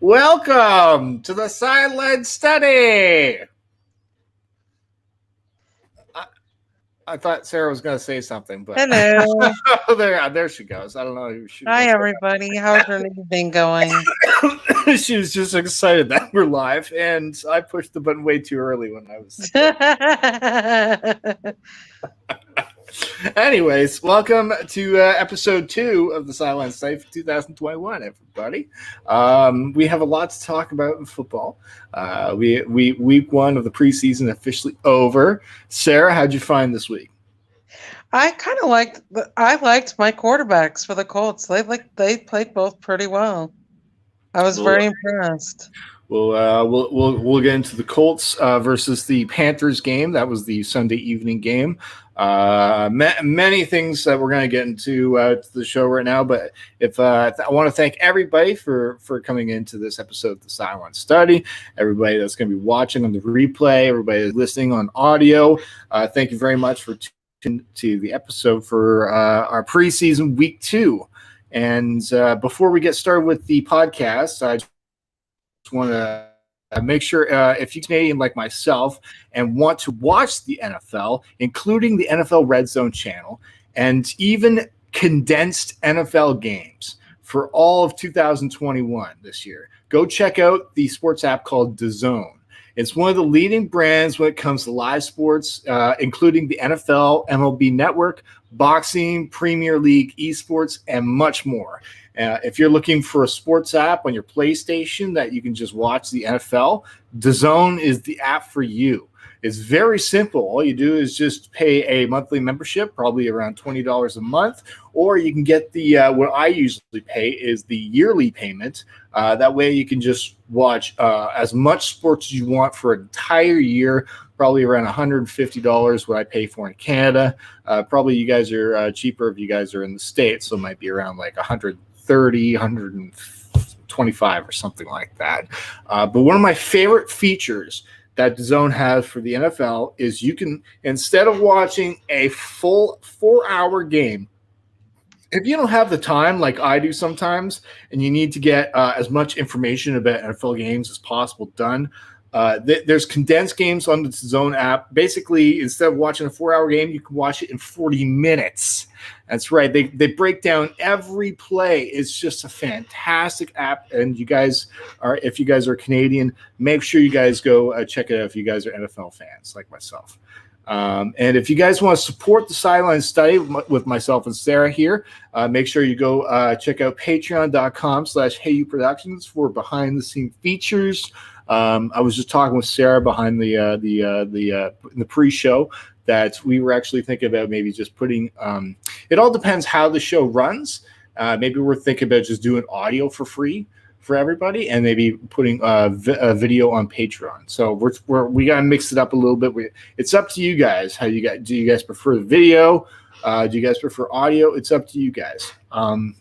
Welcome to the Sideline Study. I thought Sarah was going to say something, but hello. there she goes. I don't know who she. Hi, everybody. How's your evening going? She was just excited that we're live, and I pushed the button way too early when I was. Anyways, welcome to episode 2 of the Sideline Study for 2021, everybody. We have a lot to talk about in football. We week 1 of the preseason officially over. Sarah, how'd you find this week? I kind of liked. I liked my quarterbacks for the Colts. They played both pretty well. I was very impressed. We'll get into the Colts versus the Panthers game. That was the Sunday evening game. Many things that we're going to get into the show right now, but I want to thank everybody for coming into this episode of the Sideline Study, everybody that's going to be watching on the replay, everybody that's listening on audio. Thank you very much for tuning to the episode for our preseason week 2. And before we get started with the podcast, I just want to make sure if you're Canadian like myself and want to watch the NFL, including the NFL Red Zone channel, and even condensed NFL games for all of 2021 this year, go check out the sports app called DAZN. It's one of the leading brands when it comes to live sports, including the NFL, MLB Network, boxing, Premier League, esports, and much more. If you're looking for a sports app on your PlayStation that you can just watch the NFL, DAZN is the app for you. It's very simple. All you do is just pay a monthly membership, probably around $20 a month, or you can get the what I usually pay is the yearly payment. That way you can just watch as much sports as you want for an entire year, probably around $150 what I pay for in Canada. Probably you guys are cheaper if you guys are in the States, so it might be around like $130, $125 or something like that. But one of my favorite features that DAZN has for the NFL is you can, instead of watching a full 4-hour game, if you don't have the time like I do sometimes, and you need to get as much information about NFL games as possible done, there's condensed games on the DAZN app. Basically, instead of watching a 4-hour game, you can watch it in 40 minutes. That's right. They break down every play. It's just a fantastic app. And you guys if you guys are Canadian, make sure you guys go check it out if you guys are NFL fans like myself. And if you guys want to support the Sideline Study with myself and Sarah here, make sure you go check out patreon.com/HeyYouProductions for behind-the-scene features. I was just talking with Sarah behind the pre-show that we were actually thinking about maybe just putting it all depends how the show runs. Maybe we're thinking about just doing audio for free for everybody and maybe putting a video on Patreon. So we got to mix it up a little bit. It's up to you guys. Do you guys prefer the video? Do you guys prefer audio? It's up to you guys.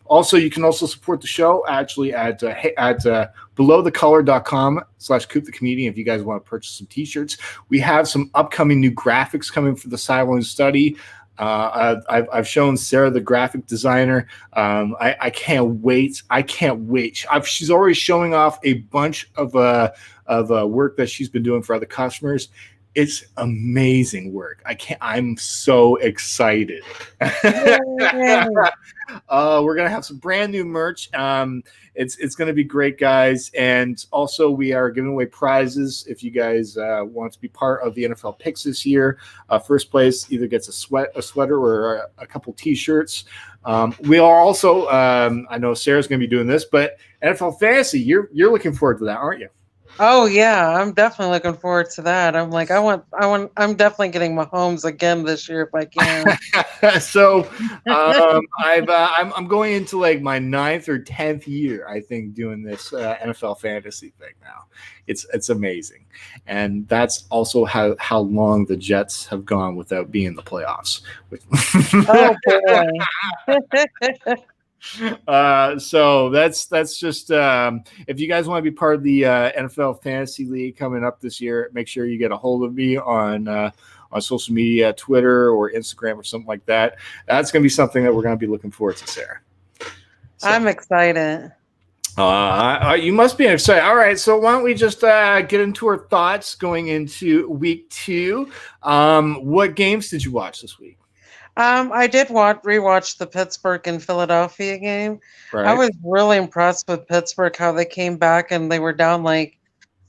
Also, you can also support the show actually at belowthecolor.com/CoopTheComedian if you guys want to purchase some t-shirts. We have some upcoming new graphics coming for the Sideline Study. I've shown Sarah, the graphic designer. I can't wait. She's already showing off a bunch of work that she's been doing for other customers. It's amazing work. I'm so excited. We're gonna have some brand new merch. It's gonna be great, guys. And also, we are giving away prizes if you guys want to be part of the NFL picks this year. First place either gets a sweater or a couple T-shirts. We are also. I know Sarah's gonna be doing this, but NFL Fantasy. You're looking forward to that, aren't you? Oh yeah, I'm definitely looking forward to that. I'm definitely getting Mahomes again this year if I can. So I'm going into like my 9th or 10th year, I think, doing this NFL fantasy thing now. It's amazing, and that's also how long the Jets have gone without being in the playoffs. Oh boy. So that's just if you guys want to be part of the NFL Fantasy League coming up this year, make sure you get a hold of me on social media, Twitter or Instagram or something like that. That's going to be something that we're going to be looking forward to, Sarah. So, I'm excited. You must be excited. All right, so why don't we just get into our thoughts going into week 2? What games did you watch this week? I did rewatch the Pittsburgh and Philadelphia game. I Right. was really impressed with Pittsburgh, how they came back and they were down like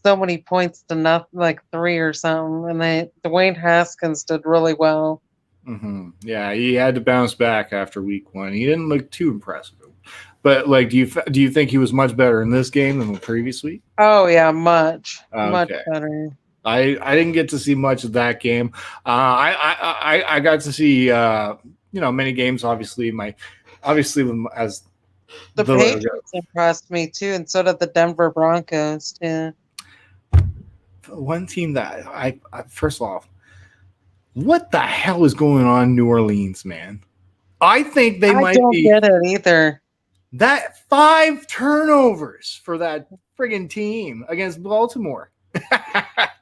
so many points to nothing, like 3 or something. And Dwayne Haskins did really well. Mm-hmm. Yeah, he had to bounce back after week 1. He didn't look too impressive. But like, do you think he was much better in this game than the previous week? Oh yeah, much Okay. better. I didn't get to see much of that game. I got to see many games. Obviously, as The Patriots impressed me too, and so did the Denver Broncos too. One team that I first of all, what the hell is going on in New Orleans, man? I think they might don't get it either. That 5 turnovers for that friggin' team against Baltimore.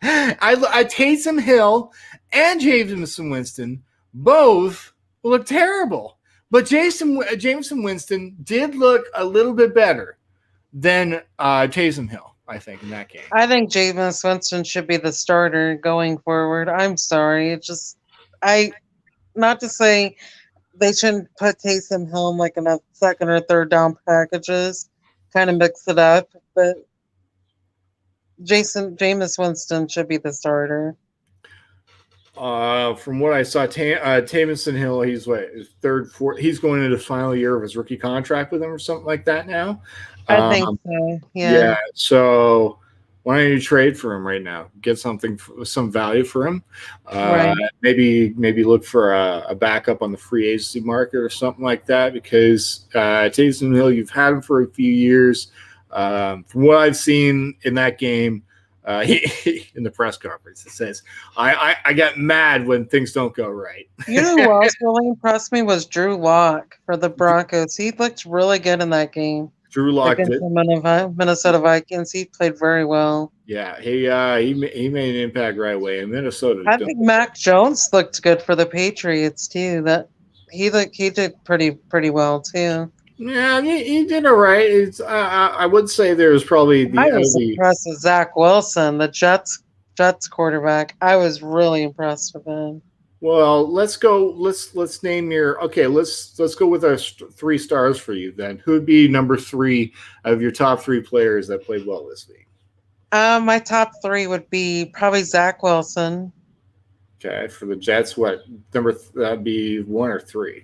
Taysom Hill and Jameson Winston both look terrible, but Jameson Winston did look a little bit better than Taysom Hill, I think, in that game. I think Jameis Winston should be the starter going forward. I'm sorry. Not to say they shouldn't put Taysom Hill in like in a second or third down packages, kind of mix it up, but Jameis Winston should be the starter. From what I saw, Tamison Hill, he's his third, fourth. He's going into the final year of his rookie contract with him or something like that now. I think so. Yeah. Yeah. So why don't you trade for him right now? Get some value for him. Right. Maybe look for a backup on the free agency market or something like that, because Taysom Hill, you've had him for a few years. From what I've seen in that game, in the press conference, it says, I get mad when things don't go right. You know who else really impressed me was Drew Lock for the Broncos. He looked really good in that game. Drew Lock against the Minnesota Vikings. He played very well. Yeah, he made an impact right away in Minnesota. I think Mac Jones looked good for the Patriots too. That he did pretty well too. Yeah, he did all right. I would say there's probably I was impressed with Zach Wilson, the Jets quarterback. I was really impressed with him. Well, let's go. Let's name your. Okay, let's go with our 3 stars for you then. Who would be number 3 of your top 3 players that played well this week? My top 3 would be probably Zach Wilson. Okay, for the Jets, what number? That'd be 1 or 3.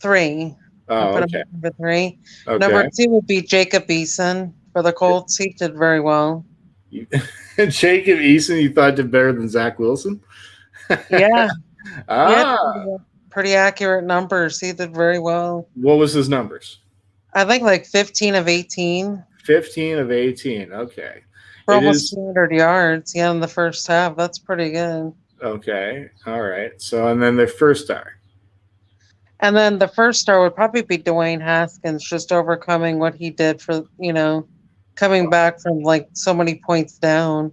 3. Oh, okay. Number 3. Okay. Number 2 would be Jacob Eason for the Colts. He did very well. Jacob Eason, you thought did better than Zach Wilson? Yeah. Pretty accurate numbers. He did very well. What was his numbers? I think like 15 of 18. 15 of 18. Okay. For almost 200 yards. Yeah, in the first half. That's pretty good. Okay. All right. So, and then the first star. And then the first star would probably be Dwayne Haskins, just overcoming what he did for, coming back from like so many points down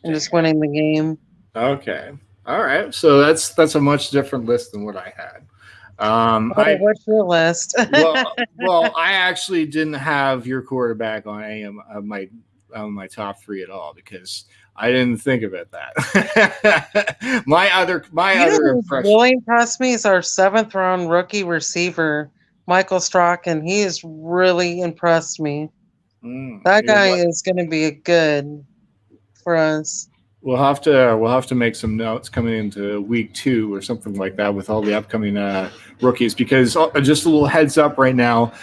and just winning the game. Okay. All right. So that's a much different list than what I had. What's your list? well, I actually didn't have your quarterback on any of my top 3 at all, because I didn't think of it that. my other impression really impressed me is our 7th round rookie receiver, Michael Strachan. He has really impressed me. That guy is going to be a good for us. We'll have to make some notes coming into week 2 or something like that with all the upcoming rookies, because just a little heads up right now,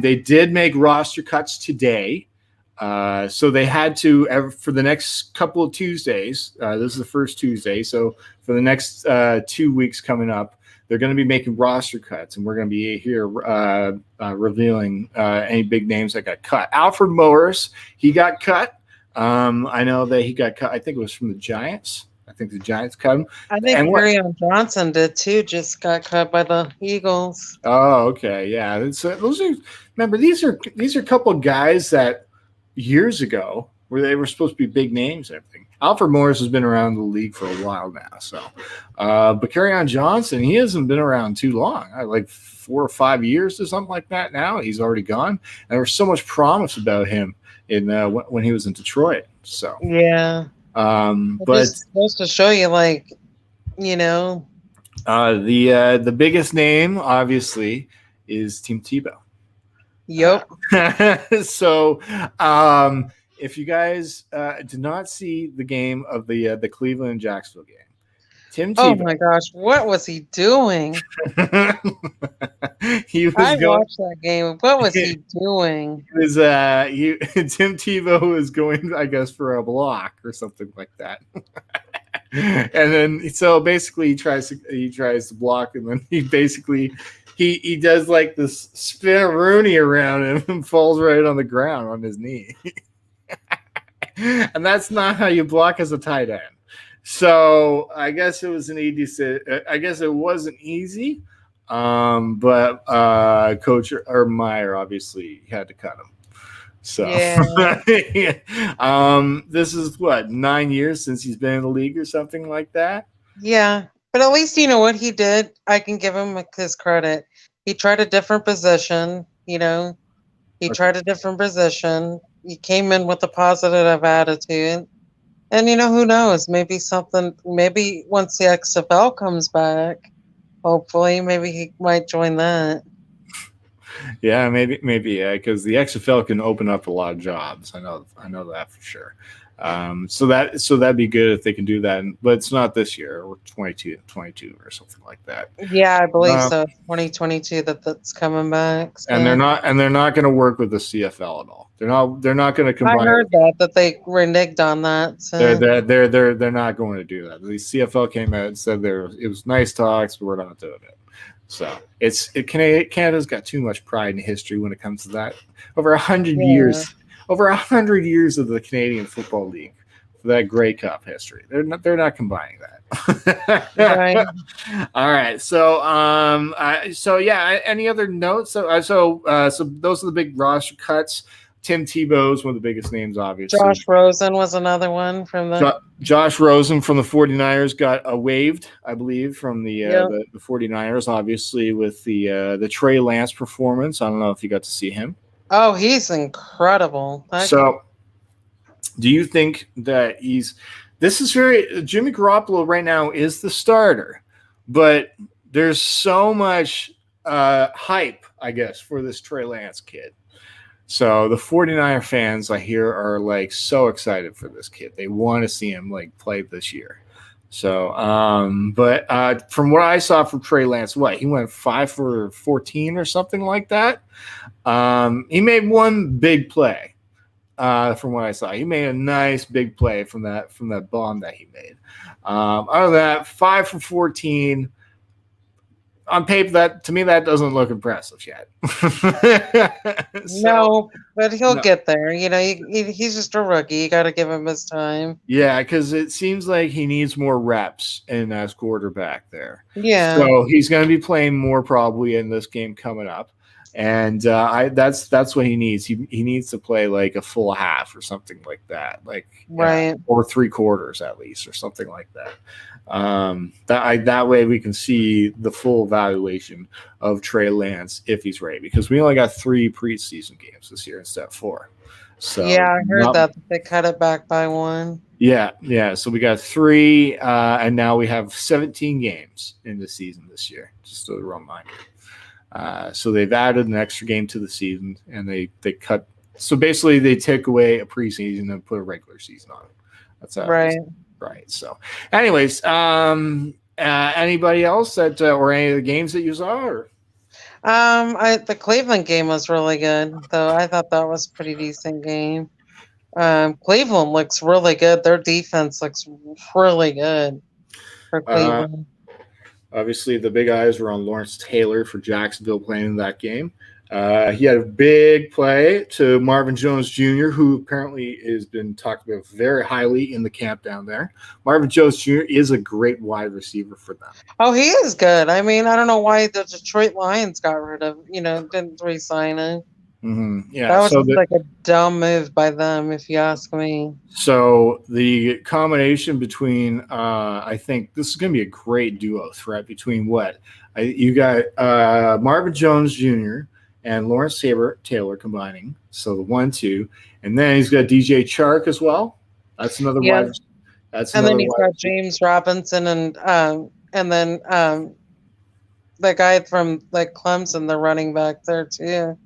they did make roster cuts today. So they had to, for the next couple of Tuesdays, this is the first Tuesday, so for the next 2 weeks coming up, they're going to be making roster cuts, and we're going to be here revealing any big names that got cut. Alfred Morris, he got cut. I know that he got cut. I think it was from the Giants. I think the Giants cut him. I think Marion Johnson did too. Just got cut by the Eagles. Oh, okay, yeah. These are a couple of guys that years ago where they were supposed to be big names and everything. Alfred Morris has been around the league for a while now. So, but Kerryon Johnson, he hasn't been around too long, like 4 or 5 years or something like that. Now he's already gone, and there was so much promise about him in when he was in Detroit. So yeah, but just supposed to show you, like, the biggest name obviously is Tim Tebow. Yep. So, if you guys did not see the game of the Cleveland Jacksonville game, Tim Tebow. Oh my gosh, what was he doing? He was I watched that game. What was he doing? Tim Tebow was going, I guess, for a block or something like that. And then so basically he tries to block, and then he basically he does like this spin-a-rooney around him and falls right on the ground on his knee. And that's not how you block as a tight end. So I guess it was an easy. I guess it wasn't easy, but Coach Meyer obviously had to cut him. So yeah. This is what, 9 years since he's been in the league or something like that. Yeah, but at least you know what he did. I can give him his credit. He tried a different position. He tried a different position. He came in with a positive attitude. And who knows? Maybe once the XFL comes back, hopefully, maybe he might join that. Yeah, maybe, because the XFL can open up a lot of jobs. I know that for sure. So that'd be good if they can do that, but it's not this year, or 22 or something like that. Yeah, I believe so. 2022 that's coming back. So. And they're not going to work with the CFL at all. They're not going to combine. I heard that they reneged on that. So. They're not going to do that. The CFL came out and said it was nice talks, but we're not doing it. So Canada's got too much pride and history when it comes to that. Over 100 years of the Canadian Football League for that Grey Cup history. They're not combining that. Right. All right. So yeah. Any other notes? So those are the big roster cuts. Tim Tebow is one of the biggest names, obviously. Josh Rosen was another one from the. Josh Rosen from the 49ers got waived, I believe, from the 49ers, obviously, with the Trey Lance performance. I don't know if you got to see him. Oh, he's incredible. Do you think that Jimmy Garoppolo right now is the starter, but there's so much hype, I guess, for this Trey Lance kid. So the 49er fans, I hear, are like so excited for this kid. They want to see him like play this year. So, but from what I saw from Trey Lance, he went 5 for 14 or something like that. He made one big play. From what I saw, he made a nice big play from that bomb that he made. Other than that, 5 for 14. On paper, that doesn't look impressive yet. No, but he'll get there. He's just a rookie. You got to give him his time. Yeah, because it seems like he needs more reps as quarterback there. Yeah. So he's going to be playing more probably in this game coming up, and that's what he needs. He needs to play like a full half or something like that, right, or 3 quarters at least, or something like that. That way we can see the full evaluation of Trey Lance if he's ready, because we only got 3 preseason games this year instead of 4. So yeah, I heard that they cut it back by 1. Yeah. So we got 3, and now we have 17 games in the season this year. Just a reminder. So they've added an extra game to the season, and they cut. So basically, they take away a preseason and put a regular season on it. That's how right. Right. So, anyways, anybody else that or any of the games that you saw? Or? The Cleveland game was really good, though. I thought that was a pretty decent game. Cleveland looks really good. Their defense looks really good for Cleveland. Obviously, the big eyes were on Lawrence Taylor for Jacksonville playing in that game. He had a big play to Marvin Jones Jr., who apparently has been talked about very highly in the camp down there. Marvin Jones Jr. is a great wide receiver for them. Oh, he is good. I mean, I don't know why the Detroit Lions got rid of, didn't re-sign him. Yeah. That was So just like a dumb move by them, if you ask me. So the combination between, I think this is going to be a great duo threat between you got Marvin Jones Jr. and Lawrence Taylor combining. So the 1-2, and then he's got DJ Chark as well. That's another Yeah. wide. That's And then another he's wide. got James Robinson and then the guy from like Clemson, the running back there too.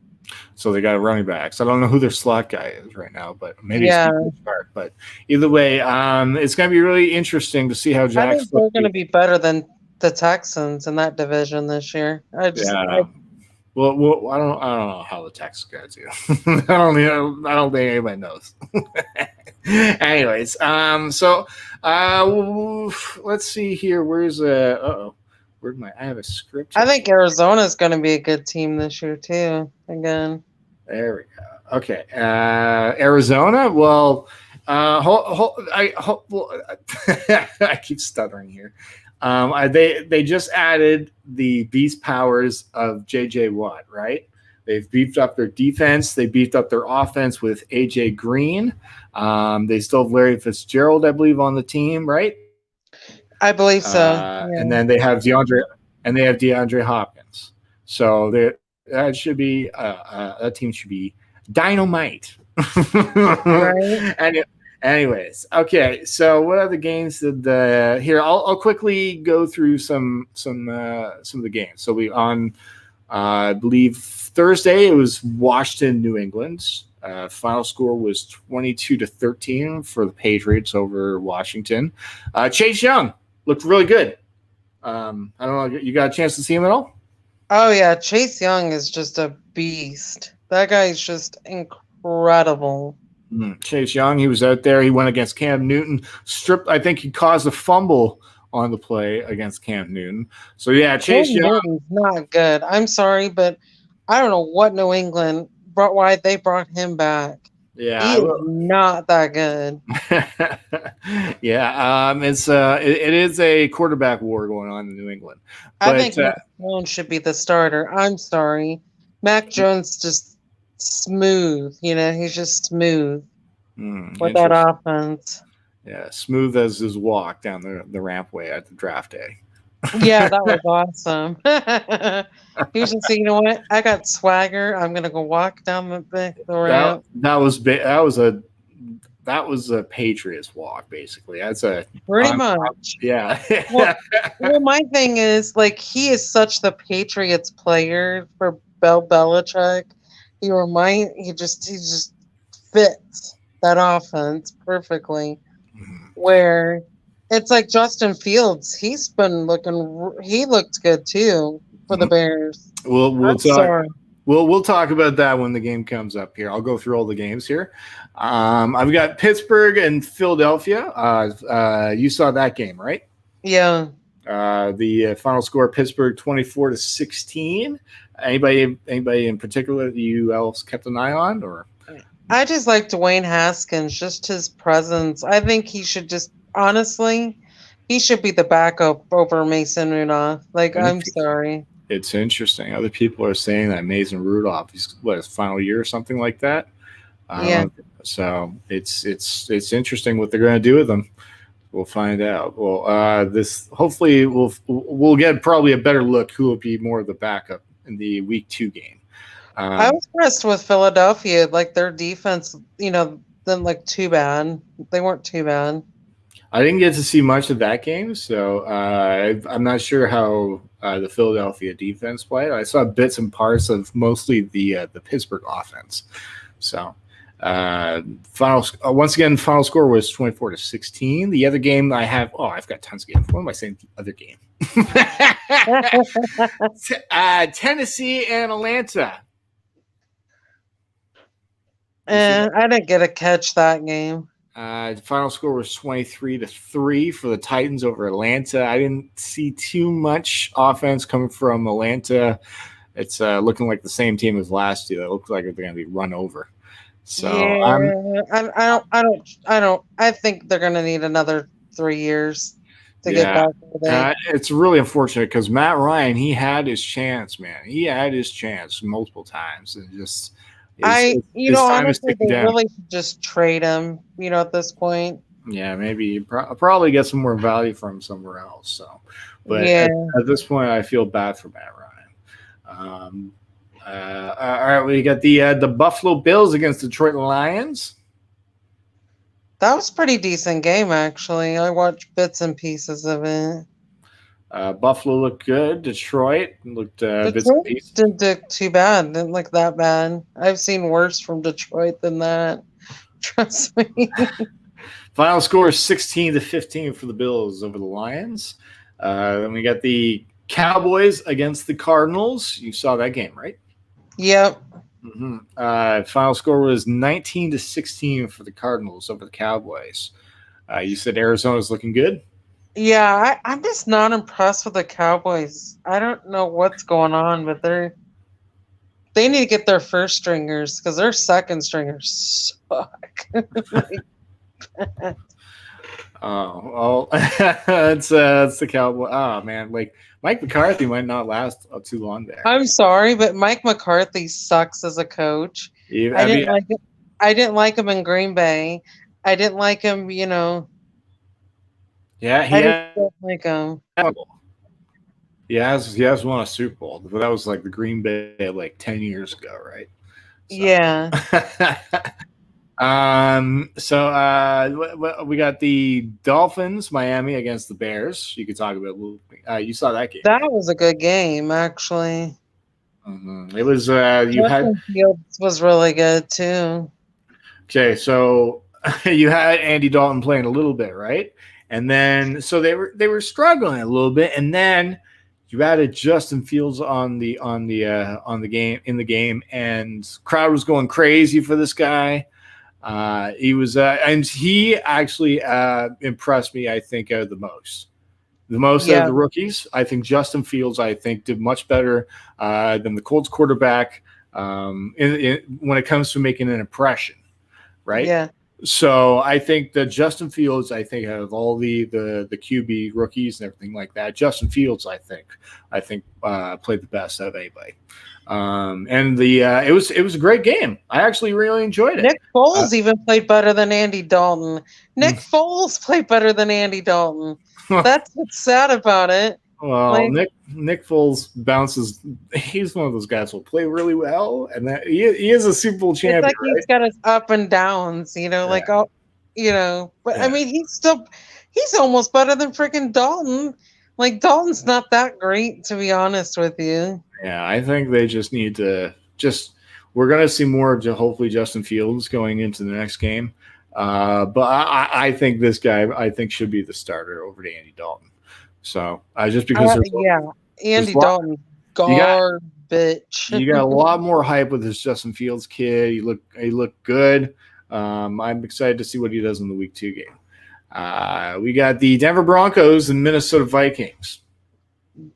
So they got running backs. I don't know who their slot guy is right now, but maybe Yeah. it's Chark. But either way, it's going to be really interesting to see how I think Jacksonville. they're going to be better than the Texans in that division this year. Well, I don't know how the Texas guys do. I don't think anybody knows. Anyways, so let's see here. Where's I have a script here. I think Arizona's going to be a good team this year too. Again, there we go. Okay, Arizona. Well, I keep stuttering here. They just added the beast powers of JJ Watt, right? They've beefed up their defense. They beefed up their offense with AJ Green. They still have Larry Fitzgerald, I believe, on the team, right? I believe so. Yeah. And then they have DeAndre Hopkins. So that should be that team should be dynamite. Right. Anyways, okay. So what other games did here? I'll quickly go through some of the games. So I believe Thursday it was Washington, New England. Final score was 22-13 for the Patriots over Washington. Chase Young looked really good. I don't know. You got a chance to see him at all? Oh yeah, Chase Young is just a beast. That guy's just incredible. Chase Young, he was out there. He went against Cam Newton. I think he caused a fumble on the play against Cam Newton. So yeah, Chase Young. Newton's not good. I'm sorry, but I don't know what New England why they brought him back. Yeah, he is not that good. Yeah, it is a quarterback war going on in New England. But, I think Mac Jones should be the starter. I'm sorry, Mac Jones just smooth. He's just smooth with that offense. Yeah, smooth as his walk down the rampway at the draft day. Yeah, that was awesome. He was just saying, you know what? I got swagger. I'm gonna go walk down the ramp. That was a Patriots walk, basically. That's pretty much. Yeah. well, my thing is he is such the Patriots player for Bill Belichick. He just fits that offense perfectly. Where it's like Justin Fields, he looked good too for the Bears. We'll talk about that when the game comes up here. I'll go through all the games here. I've got Pittsburgh and Philadelphia. You saw that game, right? Yeah. The final score: Pittsburgh 24-16. Anybody in particular that you else kept an eye on, or? I just like Dwayne Haskins, just his presence. I think he should honestly, he should be the backup over Mason Rudolph. I'm sorry. It's interesting. Other people are saying that Mason Rudolph, his final year or something like that. Yeah. So it's interesting what they're going to do with him. We'll find out. Well, this hopefully we'll get probably a better look who will be more of the backup in the week 2 game. I was impressed with Philadelphia. Their defense, then too bad. They weren't too bad. I didn't get to see much of that game, so I'm not sure how the Philadelphia defense played. I saw bits and parts of mostly the Pittsburgh offense. So once again, final score was 24-16. The other game I've got tons of games. What am I saying? The other game. Tennessee and Atlanta. I didn't get to catch that game. The final score was 23-3 for the Titans over Atlanta. I didn't see too much offense coming from Atlanta. It's looking like the same team as last year. It looks like they're going to be run over. So yeah, I think they're going to need another 3 years to get back to that. It's really unfortunate because Matt Ryan, he had his chance, man. He had his chance multiple times and just His time is honestly, ticking they down. really should just trade him, at this point. Yeah, maybe probably get some more value from somewhere else. So, but Yeah. at this point, I feel bad for Matt Ryan. All right, we got the Buffalo Bills against Detroit Lions. That was a pretty decent game, actually. I watched bits and pieces of it. Buffalo looked good. Detroit looked bits and Detroit pieces. didn't do too bad. Didn't look that bad. I've seen worse from Detroit than that. Trust me. Final score is 16-15 for the Bills over the Lions. Then we got the Cowboys against the Cardinals. You saw that game, right? Yep. Final score was 19-16 for the Cardinals over the Cowboys. You said Arizona's looking good? Yeah, I'm just not impressed with the Cowboys. I don't know what's going on, but they need to get their first stringers because their second stringers suck. Oh, well, it's the Cowboy. Oh man, like Mike McCarthy might not last too long there. I'm sorry, but Mike McCarthy sucks as a coach. I didn't like him in Green Bay. I didn't like him, Yeah, I just don't like him. He has won a Super Bowl, but that was like the Green Bay like 10 years ago, right? So. Yeah. We got the Dolphins, Miami against the Bears. You could talk about a little. You saw that game. That was a good game, actually. It was. Fields was really good too. Okay, so you had Andy Dalton playing a little bit, right? And then so they were struggling a little bit, and then you added Justin Fields on the game, and crowd was going crazy for this guy. He was, and he actually impressed me. I think the most out of the rookies. I think Justin Fields, did much better than the Colts quarterback when it comes to making an impression, right? Yeah. So I think that Justin Fields, out of all the QB rookies and everything like that, Justin Fields, I think played the best out of anybody. And it was a great game. I actually really enjoyed it. Nick Foles even played better than Andy Dalton. Nick Foles played better than Andy Dalton. That's what's sad about it. Well, Nick Foles bounces. He's one of those guys who'll play really well, and that he is a Super Bowl champion. It's like he's got his up and downs, But I mean, he's almost better than freaking Dalton. Like Dalton's not that great, to be honest with you. Yeah, I think they just need to we're going to see more of hopefully Justin Fields going into the next game. But I think this guy, should be the starter over to Andy Dalton. So just because Andy Dalton, garbage. You got a lot more hype with this Justin Fields kid. He looked good. I'm excited to see what he does in the Week 2 game. We got the Denver Broncos and Minnesota Vikings.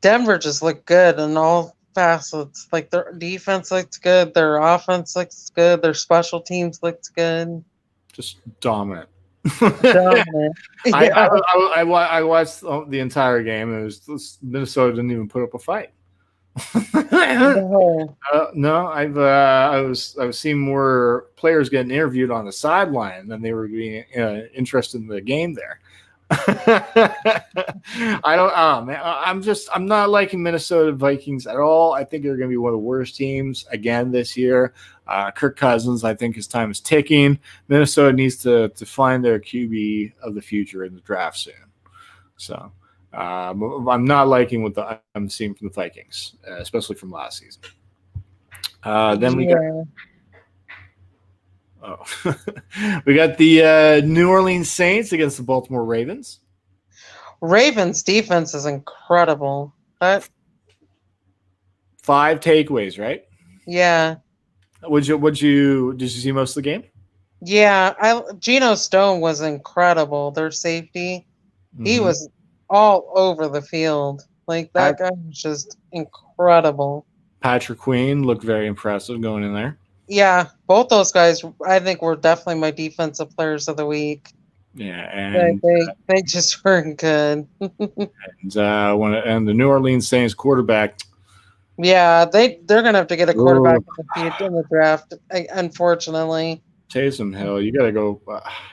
Denver just looked good in all facets. Like their defense looks good, their offense looks good, their special teams looks good. Just dominant. Dominant. I watched the entire game. It was Minnesota didn't even put up a fight. No, I was seeing more players getting interviewed on the sideline than they were being interested in the game there. I'm not liking Minnesota Vikings at all. I think they're going to be one of the worst teams again this year. Kirk Cousins, I think his time is ticking. Minnesota needs to find their QB of the future in the draft soon. So I'm not liking what I'm seeing from the Vikings, especially from last season. Then we got we got the New Orleans Saints against the Baltimore Ravens. Ravens defense is incredible. 5 takeaways, right? Yeah. Did you see most of the game? Yeah, Geno Stone was incredible. Their safety, he was all over the field. Like that guy was just incredible. Patrick Queen looked very impressive going in there. Yeah, both those guys, I think, were definitely my defensive players of the week. Yeah, and they just weren't good. and the New Orleans Saints quarterback. Yeah, they're gonna have to get a quarterback Ooh. in the draft. Unfortunately. Taysom Hill, you gotta go.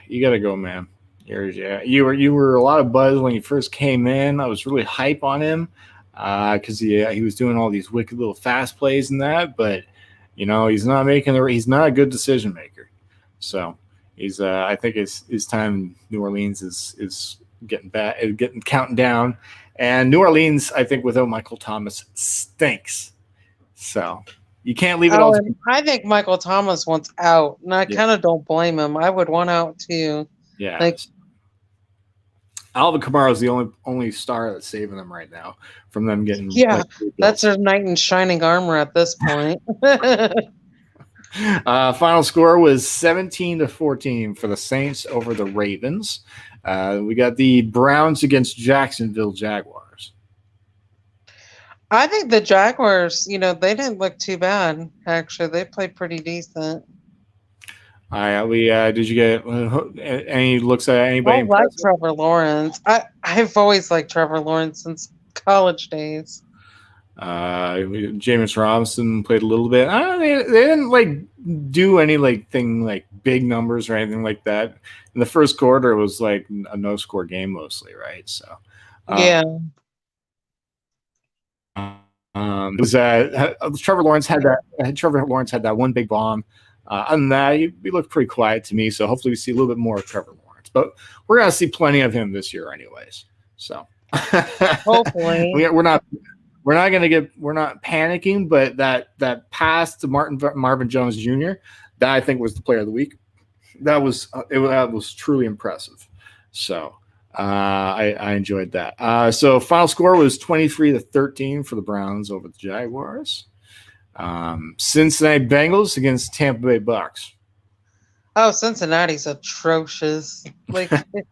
You gotta go, man. You were a lot of buzz when he first came in. I was really hype on him because he was doing all these wicked little fast plays and that. But he's not he's not a good decision maker. So he's I think his time in New Orleans is getting bad, getting counting down. And New Orleans, I think, without Michael Thomas, stinks. So you can't leave it all. And I think Michael Thomas wants out, and I kind of don't blame him. I would want out too. Yeah. Like, Alvin Kamara is the only star that's saving them right now from them getting. Yeah, that's their knight in shining armor at this point. Final score was 17-14 for the Saints over the Ravens. We got the Browns against Jacksonville Jaguars. I think the Jaguars, they didn't look too bad. Actually, they played pretty decent. Did you get any looks at anybody? I like Trevor Lawrence. I've always liked Trevor Lawrence since college days. Jameis Robinson played a little bit. They didn't do any big numbers or anything like that. In the first quarter, it was like a no-score game mostly, right? So yeah. It was Trevor Lawrence had that one big bomb. Other than that, he looked pretty quiet to me. So hopefully we see a little bit more of Trevor Lawrence. But we're gonna see plenty of him this year, anyways. So hopefully we're not panicking. But that pass to Marvin Jones Jr. that I think was the player of the week. That was truly impressive. So I enjoyed that. So final score was 23-13 for the Browns over the Jaguars. Cincinnati Bengals against Tampa Bay Bucks. Oh, Cincinnati's atrocious. Like, did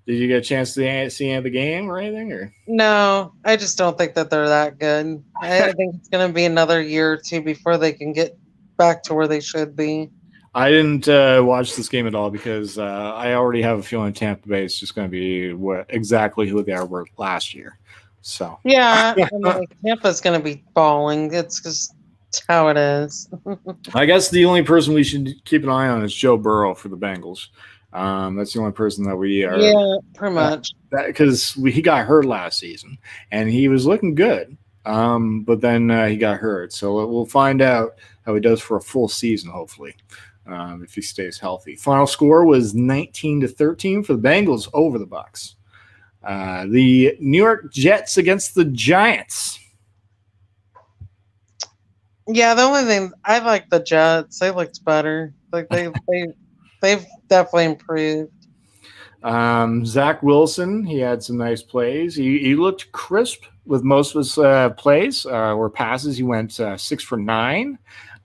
you get a chance to see any of the game or anything? Or no, I just don't think that they're that good. I think it's going to be another year or two before they can get back to where they should be. I didn't watch this game at all because I already have a feeling Tampa Bay is just going to be exactly who they were last year. So yeah, Tampa's going to be balling. It's just how it is. I guess the only person we should keep an eye on is Joe Burrow for the Bengals. That's the only person that we are. Yeah, pretty much. Because he got hurt last season and he was looking good, but then he got hurt. So we'll find out how he does for a full season, hopefully, if he stays healthy. Final score was 19-13 for the Bengals over the Bucs. The New York Jets against the Giants. Yeah, the only thing I like the Jets. They looked better. Like they've definitely improved. Zach Wilson, he had some nice plays. He looked crisp with most of his plays or passes. He went 6 for 9,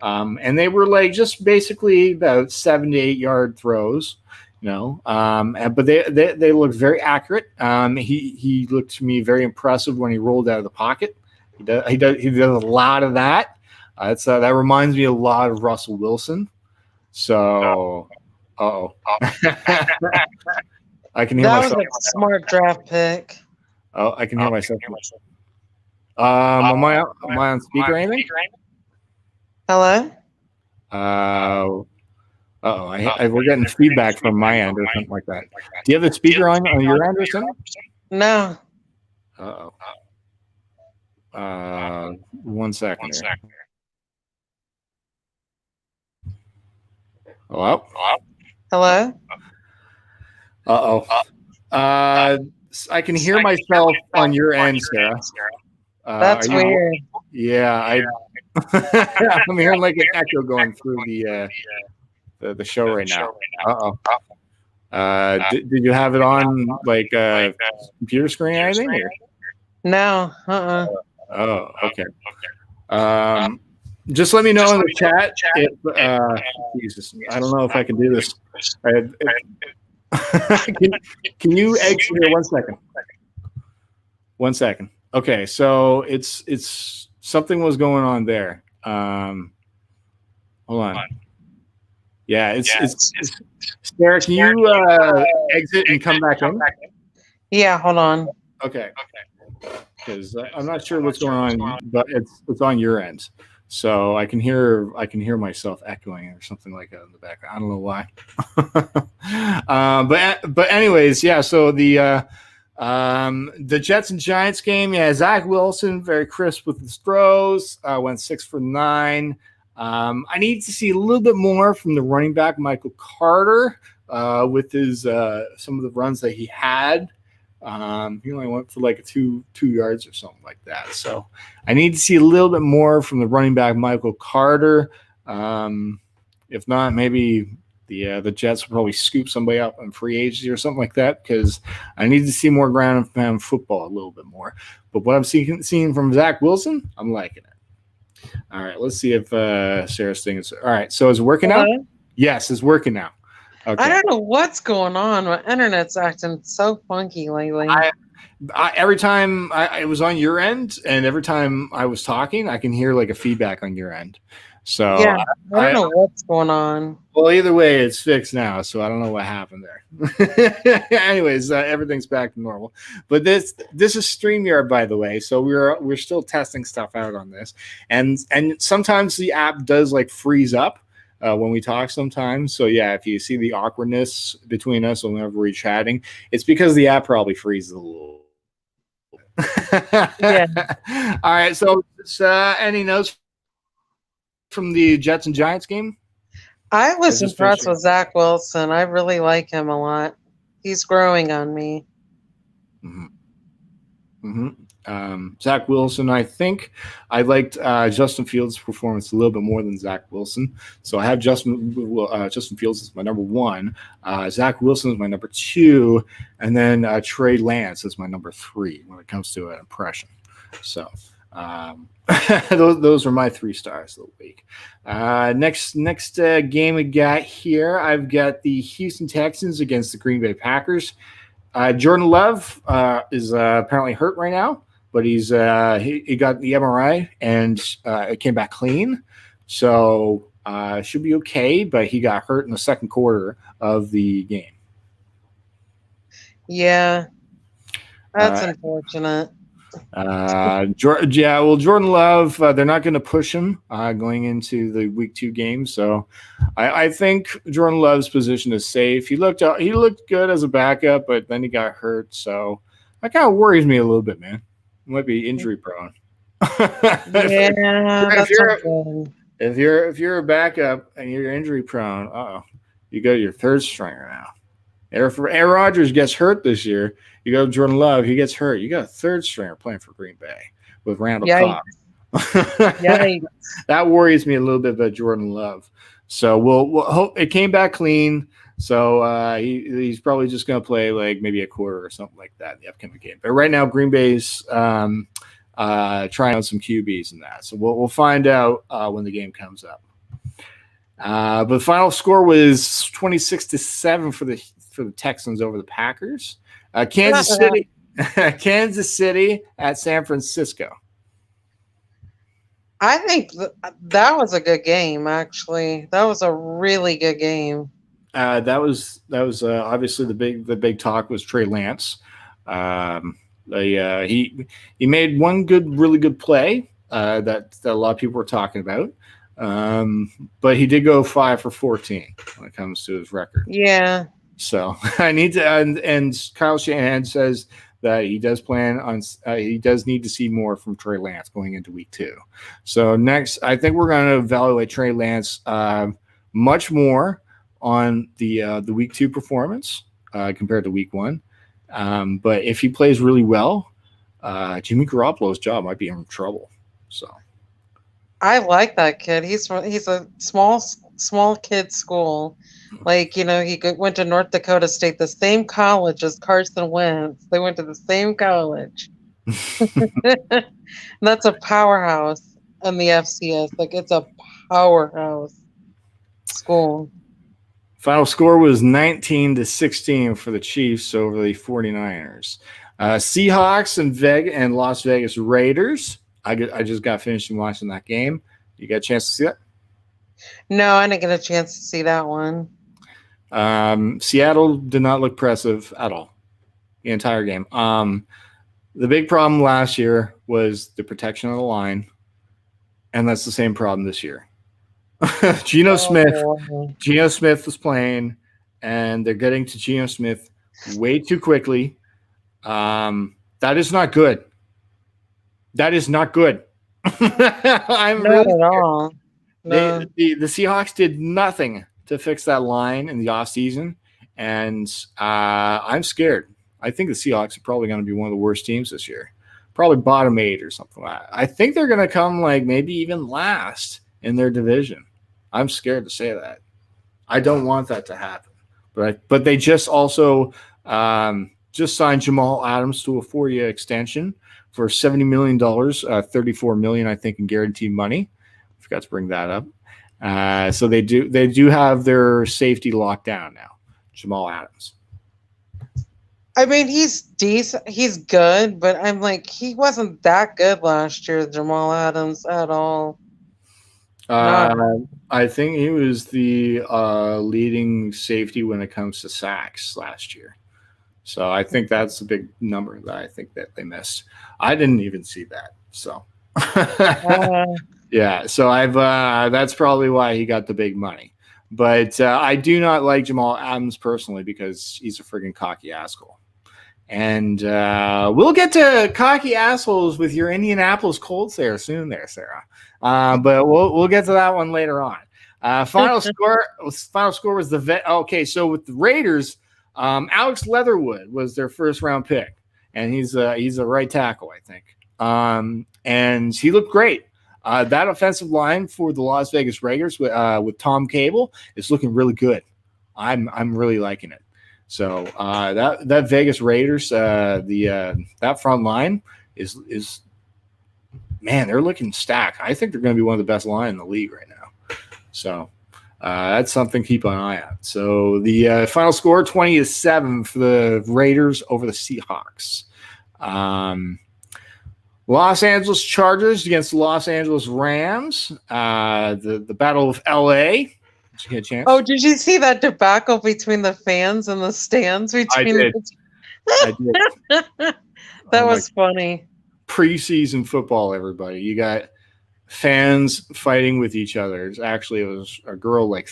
and they were just basically about 7 to 8 yard throws. But they looked very accurate. He looked to me very impressive when he rolled out of the pocket. He does a lot of that. That reminds me a lot of Russell Wilson. So, I can hear myself. That was a smart draft pick. Oh, I can hear myself. Am I on speaker or anything? Hello? We're getting feedback from my end or something like that. Do you have the speaker on your end or something? No. One second here. Hello? Hello? I can hear myself on your end, Sarah. That's weird. Yeah, I'm hearing like an echo going through the show right now. Did you have it on like a computer screen or anything? Or? No. Oh, okay. Just let me know in the chat if Jesus, I don't know if I can do this. Can you exit here 1 second? 1 second. Okay, so it's something was going on there. Hold on. Yeah, it's Sarah, can you exit and come back in? Yeah, hold on. Okay. because I'm not sure what's going on, but it's on your end. So I can hear myself echoing or something like that in the background. I don't know why. But anyways, yeah. So the Jets and Giants game, yeah. Zach Wilson very crisp with his throws. Went 6 for 9. I need to see a little bit more from the running back Michael Carter with his some of the runs that he had. He only went for like 2 yards or something like that. So I need to see a little bit more from the running back Michael Carter. If not, maybe the Jets will probably scoop somebody up on free agency or something like that, because I need to see more ground and pound football a little bit more. But what I'm seeing from Zach Wilson, I'm liking it. All right, let's see if Sarah's thing is all right. So is it working now? Yes, it's working now. Okay. I don't know what's going on. My internet's acting so funky lately. Every time I was on your end, and every time I was talking, I can hear like a feedback on your end. So yeah, I don't know what's going on. Well, either way, it's fixed now, so I don't know what happened there. Anyways, everything's back to normal. But this is StreamYard, by the way, so we're still testing stuff out on this, and sometimes the app does like freeze up when we talk sometimes. So yeah, if you see the awkwardness between us whenever we're chatting, it's because the app probably freezes a little. Yeah. All right. So any notes from the Jets and Giants game? I was impressed with Zach Wilson. I really like him a lot. He's growing on me. Zach Wilson, I think I liked Justin Fields' performance a little bit more than Zach Wilson. So I have Justin Fields as my number 1. Zach Wilson is my number 2. And then Trey Lance is my number 3 when it comes to an impression. So those are my 3 stars of the week. Next game we got here, I've got the Houston Texans against the Green Bay Packers. Jordan Love is apparently hurt right now, but he got the MRI and it came back clean, so should be okay. But he got hurt in the second quarter of the game. Yeah, that's unfortunate. Jordan Love, they're not going to push him going into the week 2 game, so I think Jordan Love's position is safe. He looked good as a backup, but then he got hurt, so that kind of worries me a little bit, man. He might be injury prone. If you're a backup and you're injury prone, you got your third stringer now. If Aaron Rodgers gets hurt this year, you go Jordan Love, he gets hurt. You got a third stringer playing for Green Bay with Randall Cobb. That worries me a little bit about Jordan Love. So we'll hope it came back clean. So he's probably just going to play like maybe a quarter or something like that in the upcoming game. But right now, Green Bay's trying out some QBs and that. So we'll find out when the game comes up. But the final score was 26-7 for the Texans over the Packers. Kansas City at San Francisco. I think that was a good game. Actually, that was a really good game. That was obviously the big talk was Trey Lance. He made one really good play that a lot of people were talking about. But he did go 5 for 14 when it comes to his record. Yeah. So I need to, and Kyle Shanahan says that he does plan on, he does need to see more from Trey Lance going into week 2. So next, I think we're going to evaluate Trey Lance much more on the week 2 performance compared to week 1. But if he plays really well, Jimmy Garoppolo's job might be in trouble. So I like that kid. He's a small kid school. Like, he went to North Dakota State, the same college as Carson Wentz. They went to the same college. That's a powerhouse in the FCS. Like, it's a powerhouse school. Final score was 19-16 for the Chiefs over the 49ers. Seahawks and Las Vegas Raiders. I just got finished watching that game. You got a chance to see that? No, I didn't get a chance to see that one. Seattle did not look impressive at all the entire game. The big problem last year was the protection of the line, and that's the same problem this year. Geno Smith was playing, and they're getting to Geno Smith way too quickly. That is not good. That is not good. I'm Not really at all. No. The Seahawks did nothing to fix that line in the offseason, and I'm scared. I think the Seahawks are probably going to be one of the worst teams this year, probably bottom 8 or something like that. I think they're going to come like maybe even last in their division. I'm scared to say that. I don't want that to happen. But they just also just signed Jamal Adams to a 4-year extension for $70 million, $34 million, I think, in guaranteed money. I forgot to bring that up. So they do have their safety locked down now, Jamal Adams. I mean, he's decent. He's good, but I'm like, he wasn't that good last year, Jamal Adams, at all. I think he was the leading safety when it comes to sacks last year. So I think that's a big number that I think that they missed. I didn't even see that. So yeah, so that's probably why he got the big money. But I do not like Jamal Adams personally because he's a friggin' cocky asshole. And we'll get to cocky assholes with your Indianapolis Colts there soon, there, Sarah. But we'll get to that one later on. Final score was the vet. Okay, so with the Raiders, Alex Leatherwood was their first round pick, and he's a right tackle, I think. And he looked great. That offensive line for the Las Vegas Raiders with Tom Cable is looking really good. I'm really liking it. So that Vegas Raiders, that front line is man, they're looking stacked. I think they're going to be one of the best line in the league right now. So that's something to keep an eye on. So the final score 20-7 for the Raiders over the Seahawks. Los Angeles Chargers against the Los Angeles Rams. The Battle of LA. Did you get a chance? Oh, did you see that debacle between the fans and the stands? I did. That was funny. Preseason football, everybody. You got fans fighting with each other. It was a girl like,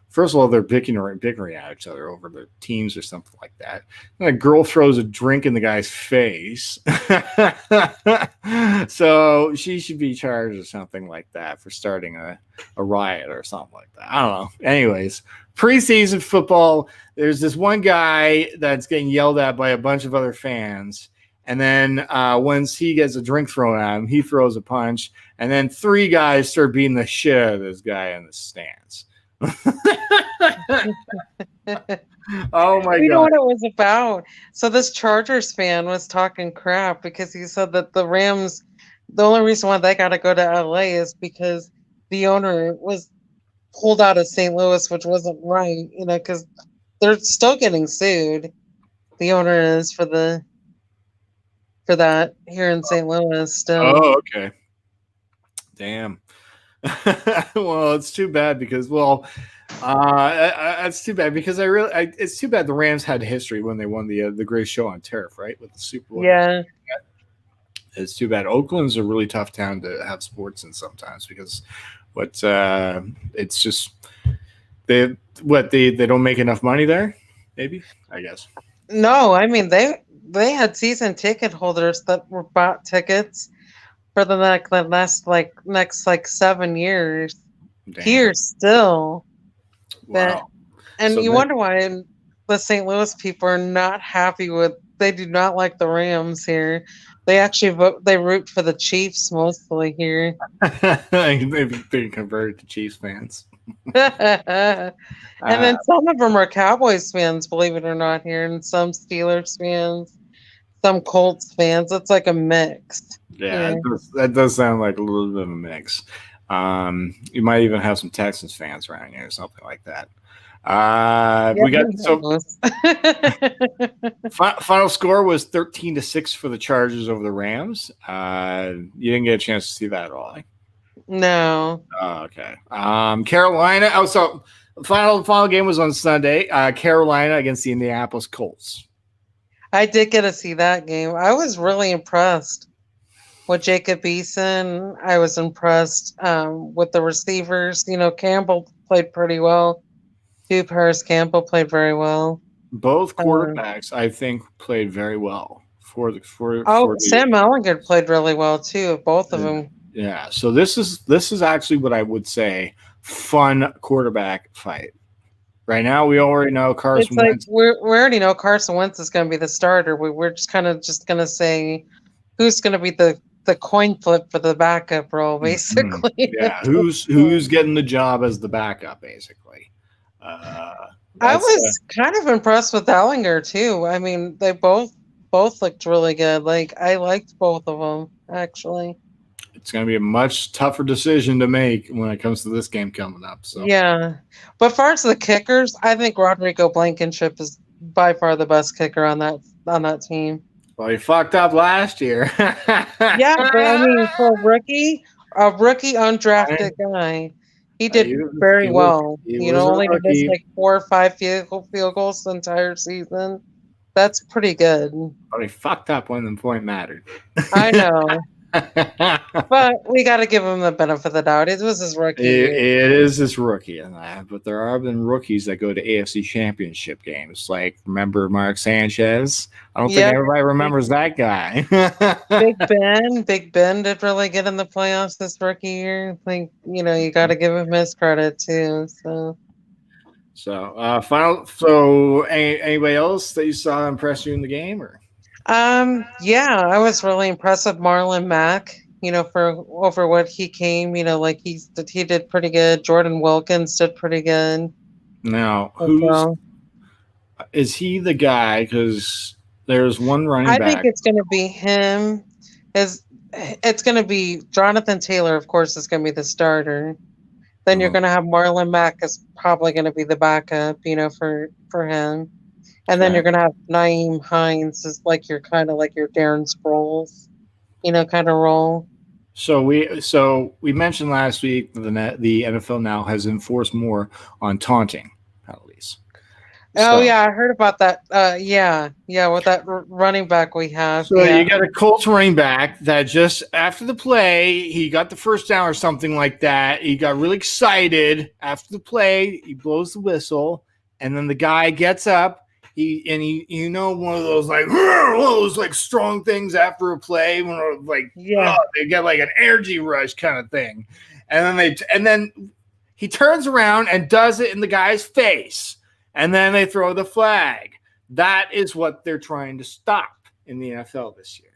first of all, they're bickering at each other over the teams or something like that. And a girl throws a drink in the guy's face. So she should be charged or something like that for starting a riot or something like that. I don't know. Anyways, preseason football, there's this one guy that's getting yelled at by a bunch of other fans. And then once he gets a drink thrown at him, he throws a punch. And then 3 guys start beating the shit out of this guy in the stands. Oh my god! You know what it was about? So this Chargers fan was talking crap because he said that the Rams, the only reason why they got to go to LA is because the owner was pulled out of St. Louis, which wasn't right, because they're still getting sued. The owner is for that here in St. Louis still. Oh, okay. Damn. Well, it's too bad because it's too bad because it's too bad the Rams had history when they won the Greatest Show on Turf, right, with the Super Bowl. Yeah, it's too bad. Oakland's a really tough town to have sports in sometimes because it's just they don't make enough money there. Maybe, I guess. No, I mean they had season ticket holders that were bought tickets for the next 7 years. Damn. Here still. Wow. You wonder why the St. Louis people are not happy with. They do not like the Rams here. They actually they root for the Chiefs mostly here. They've been converted to Chiefs fans. And then some of them are Cowboys fans, believe it or not, here, and some Steelers fans, some Colts fans. It's like a mix. Yeah. That does sound like a little bit of a mix. You might even have some Texans fans around here or something like that. We got final score was 13-6 for the Chargers over the Rams. You didn't get a chance to see that at all. No. Oh, okay. Carolina. So final game was on Sunday. Carolina against the Indianapolis Colts. I did get to see that game. I was really impressed with Jacob Eason. I was impressed with the receivers. Campbell played pretty well. Paris Campbell played very well. Both Um, quarterbacks, I think, played very well for the. Sam Ellinger played really well too. Both of Yeah. them. Yeah. So this is actually what I would say fun quarterback fight. Right now, we already know It's Carson like Wentz. we already know Carson Wentz is going to be the starter. We're just kind of just going to say who's going to be the coin flip for the backup role, Mhm. basically. Yeah, who's getting the job as the backup, basically. I That's was kind of impressed with Ellinger too. I mean, they both looked really good. Like I liked both of them actually. it's going to be a much tougher decision to make when it comes to this game coming up. So Yeah, but far as the kickers, I think Rodrigo Blankenship is by far the best kicker on that team. well, he fucked up last year. Yeah, but I mean, for a rookie undrafted guy, he he did was, very he was well. he was a Only to miss rookie, like 4 or 5 field goals the entire season. That's pretty good. but he fucked up when the point mattered. I know. But we got to give him the benefit of the doubt. It was his rookie year. It is this rookie, and that, but there have been rookies that go to AFC Championship games. Like, remember Mark Sanchez? I don't think Yep. everybody remembers that guy. Big Ben did really good in the playoffs this rookie year. I think, you got to give him his credit too. So, final. So, anybody else that you saw impress you in the game, or? Yeah, I was really impressed with Marlon Mack. For over what he came, like he did pretty good. Jordan Wilkins did pretty good. Now, So is he the guy? Because there's one running I think back. it's going to be him. It's going to be Jonathan Taylor, of course, is going to be the starter. Then you're going to have Marlon Mack is probably going to be the backup, for him. And then Okay. you're going to have Naeem Hines is like your kind of like your Darren Sproles, kind of role. So we mentioned last week that the NFL now has enforced more on taunting penalties. Oh So, yeah, I heard about that. Yeah, with that running back we have. so Yeah, you got a Colts running back that just after the play, he got the first down or something like that. He got really excited after the play. He blows the whistle, and then the guy gets up. He one of those like one of those like strong things after a play when they get like an energy rush kind of thing, and then he turns around and does it in the guy's face, and then they throw the flag. That is what they're trying to stop in the NFL this year.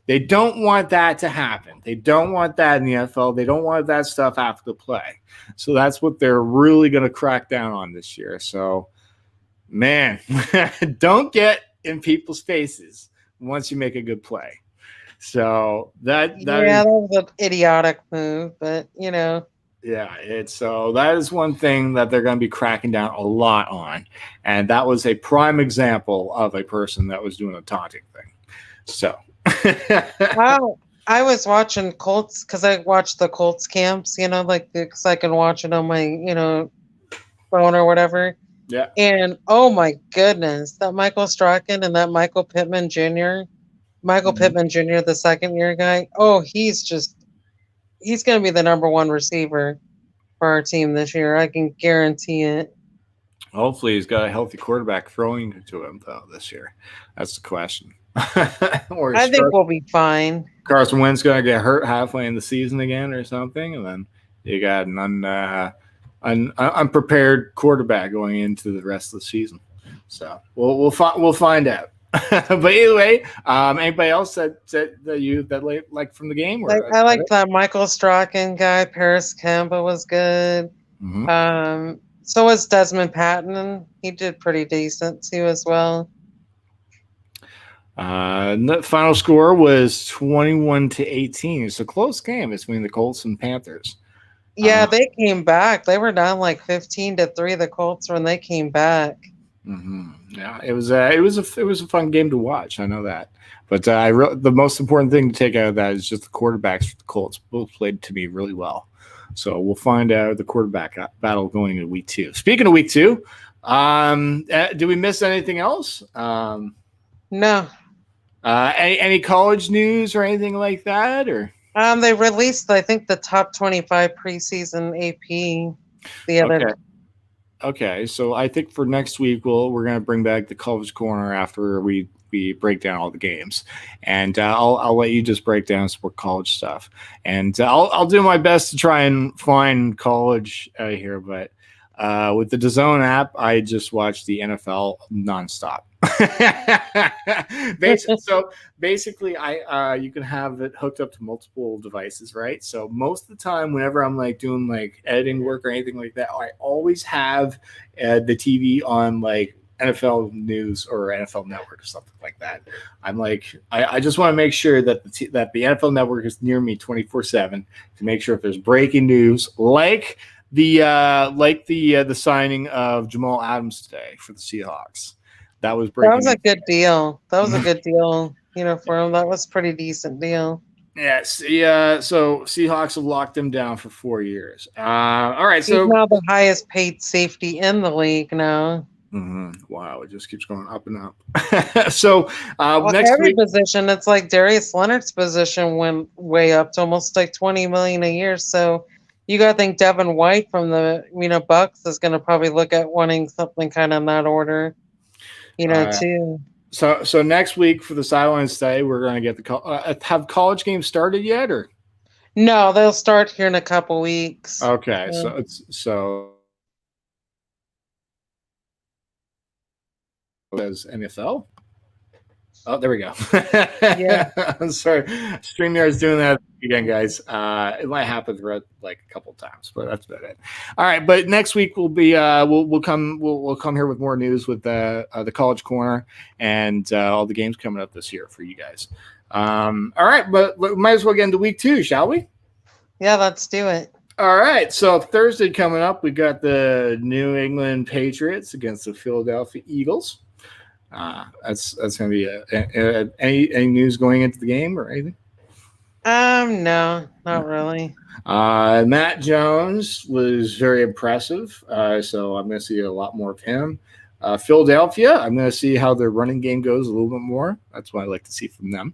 They don't want that to happen. They don't want that in the NFL. They don't want that stuff after the play. So that's what they're really going to crack down on this year. So. Man, don't get in people's faces once you make a good play. So that was an idiotic move, but that is one thing that they're going to be cracking down a lot on, and that was a prime example of a person that was doing a taunting thing. So, wow. I was watching Colts because I watched the Colts camps, because I can watch it on my phone or whatever. yeah. And oh my goodness, that Michael Strachan and that Michael Pittman Jr., the second year guy. Oh, he's going to be the number one receiver for our team this year. I can guarantee it. Hopefully, he's got a healthy quarterback throwing to him though this year. That's the question. I think we'll be fine. Carson Wentz going to get hurt halfway in the season again or something, and then you got an unprepared quarterback going into the rest of the season. So we'll find out. But anyway, anybody else that like from the game? I like that Michael Strachan guy. Paris Campbell was good. Mm-hmm. So was Desmond Patton. He did pretty decent too as well. The final score was 21-18. It's a close game between the Colts and Panthers. Yeah, they came back. They were down like 15-3. The Colts when they came back. Mm-hmm. Yeah, it was a fun game to watch. I know that, but the most important thing to take out of that is just the quarterbacks for the Colts both played to me really well. So we'll find out the quarterback battle going into week 2. Speaking of week 2, did we miss anything else? No. Any college news or anything like that, or? They released, I think, the top 25 preseason AP the other. Okay. Okay, so I think for next week we're gonna bring back the college corner after we break down all the games, and I'll let you just break down some more college stuff, and I'll do my best to try and find college here, but with the DAZN app, I just watch the NFL nonstop. Basically, I you can have it hooked up to multiple devices, right? So most of the time, whenever I'm like doing like editing work or anything like that, I always have the TV on like NFL News or NFL Network or something like that. I'm like, I just want to make sure that that the NFL Network is near me 24/7 to make sure if there's breaking news, like the signing of Jamal Adams today for the Seahawks. That was breaking. That was a good deal. That was a good deal, for him. That was a pretty decent deal. Yes, yeah. So Seahawks have locked him down for 4 years. All right, so he's now the highest paid safety in the league now. Wow, it just keeps going up and up. So next every week, position, it's like Darius Leonard's position went way up to almost like $20 million a year. So you got to think Devin White from the Bucks is going to probably look at wanting something kind of in that order, too. So next week for the Sideline Stay, we're going to get have college games started yet, or no? They'll start here in a couple weeks. Okay, yeah. so as NFL. Oh, there we go. Yeah. I'm sorry. StreamYard's doing that again, guys. It might happen throughout like a couple of times, but that's about it. All right, but next week we'll be we'll come here with more news with the college corner and all the games coming up this year for you guys. All right, but we might as well get into week 2, shall we? Yeah, let's do it. All right, so Thursday coming up, we got the New England Patriots against the Philadelphia Eagles. That's going to be any news going into the game or anything? No, not really. Matt Jones was very impressive, so I'm going to see a lot more of him. Philadelphia, I'm going to see how their running game goes a little bit more. That's what I like to see from them.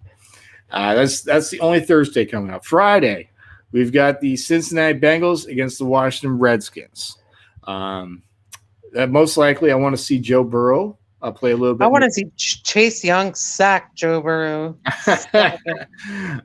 That's the only Thursday coming up. Friday, we've got the Cincinnati Bengals against the Washington Redskins. Most likely, I want to see Joe Burrow play a little bit. I want to see Chase Young sack Joe Burrow.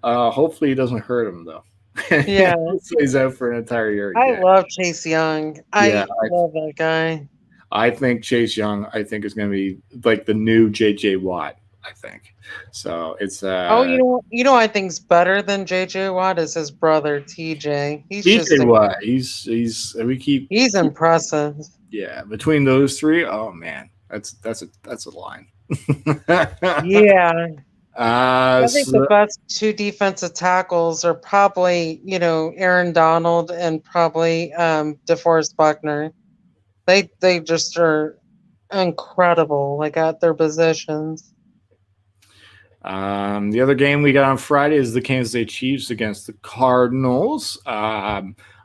Hopefully, he doesn't hurt him though. Yeah, he's out for an entire year. I love Chase Young. I love that guy. I think Chase Young. I think is going to be like the new J.J. Watt. I think so. It's you know I think's better than J.J. Watt is his brother T.J. T.J. Watt. He's impressive. Yeah, between those three, oh man. That's a line. Yeah. I think the best 2 defensive tackles are probably, Aaron Donald and probably DeForest Buckner. They just are incredible, like at their positions. The other game we got on Friday is the Kansas City Chiefs against the Cardinals.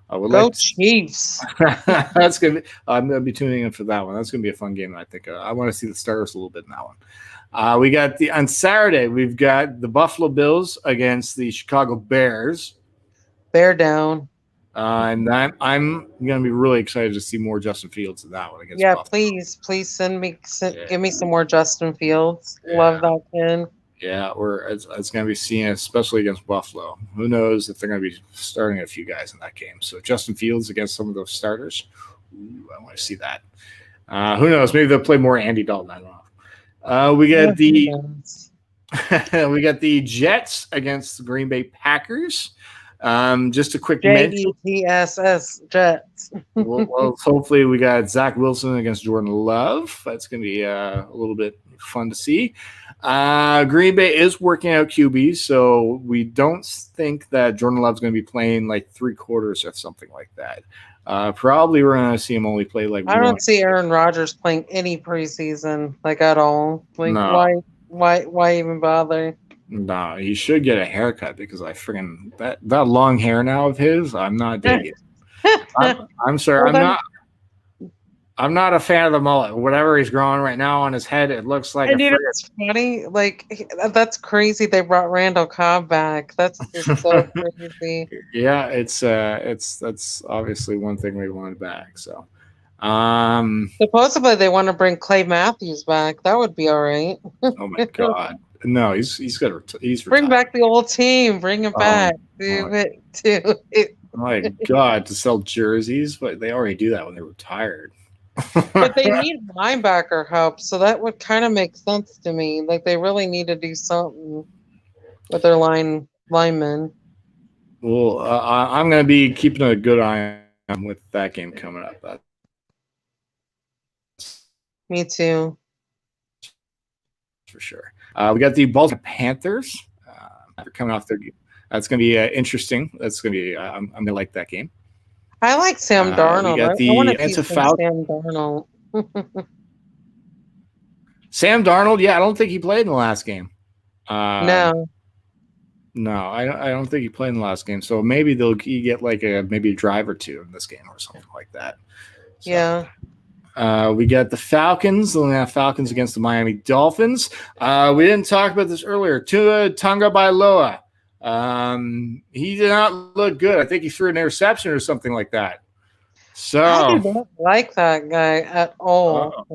Go Chiefs! That's gonna be. I'm gonna be tuning in for that one. That's gonna be a fun game. I think I want to see the starters a little bit in that one. We got on Saturday. We've got the Buffalo Bills against the Chicago Bears. Bear down. And I'm gonna be really excited to see more Justin Fields in that one against. Yeah, Buffalo. please give me some more Justin Fields. Yeah. Love that kid. Yeah, it's going to be seen, especially against Buffalo. Who knows if they're going to be starting a few guys in that game. So Justin Fields against some of those starters. Ooh, I want to see that. Who knows? Maybe they'll play more Andy Dalton. I don't know. We got we got the Jets against the Green Bay Packers. Just a quick mention. Jets. Jets. well, hopefully we got Zach Wilson against Jordan Love. That's going to be a little bit fun to see. Green Bay is working out QB, so we don't think that Jordan Love's going to be playing like 3 quarters or something like that. Probably we're going to see him only play like. I don't see Aaron Rodgers playing any preseason like at all. Like no. Why even bother? No, he should get a haircut because I freaking that long hair now of his. I'm not digging. I'm sorry. I'm not. I'm not a fan of the mullet. Whatever he's growing right now on his head, it looks like And you know what's funny? Like that's crazy. They brought Randall Cobb back. That's just so crazy. Yeah, it's that's obviously one thing we wanted back. So, Supposedly they want to bring Clay Matthews back. That would be all right. oh my God, no, he's he's Bring retired. back the old team. Bring it back. Oh, Do it. Do it. my God, to sell jerseys, but they already do that when they're retired. But they need linebacker help, so that would kind of make sense to me. Like they really need to do something with their linemen. Well, I'm going to be keeping a good eye on with that game coming up. That's Me too. for sure. We got the Baltimore Panthers. They're coming off their. That's going to be interesting. That's going to be. I'm going to like that game. I like Sam Darnold. We got I want to the see Sam Darnold. Sam Darnold. Yeah, I don't think he played in the last game. No. No, I don't think he played in the last game. So maybe they'll get like maybe a drive or two in this game or something like that. So, yeah. We got the Falcons. The Falcons against the Miami Dolphins. We didn't talk about this earlier. Tua Tagovailoa. He did not look good. I think he threw an interception or something like that. So I do not like that guy at all.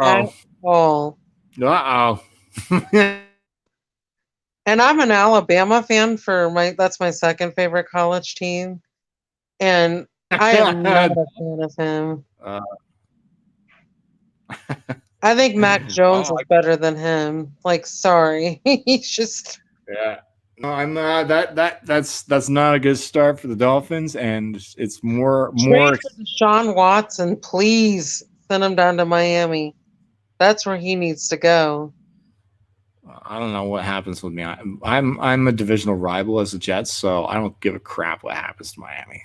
At all. And I'm an Alabama fan that's my second favorite college team. And I am not a fan of him. I think Mac Jones is better than him. Like, sorry. He's just No, I'm that's not a good start for the Dolphins, and it's more trade for Deshaun Watson, please send him down to Miami. That's where he needs to go. I don't know what happens with me. I'm a divisional rival as the Jets, so I don't give a crap what happens to Miami.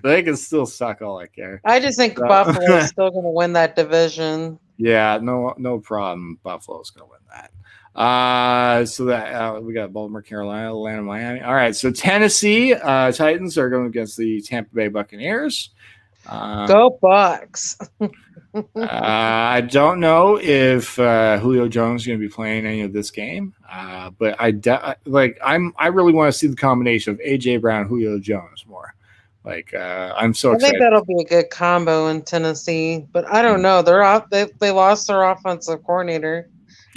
They can still suck all I care. I just think Buffalo's still going to win that division. Yeah, no problem. Buffalo's going to win that. So that we got Baltimore, Carolina, Atlanta, Miami. All right, so Tennessee Titans are going against the Tampa Bay Buccaneers. Go Bucks. I don't know if Julio Jones is going to be playing any of this game, but I really want to see the combination of AJ Brown, Julio Jones more. I'm so excited. I think that'll be a good combo in Tennessee, but I don't know. They lost their offensive coordinator.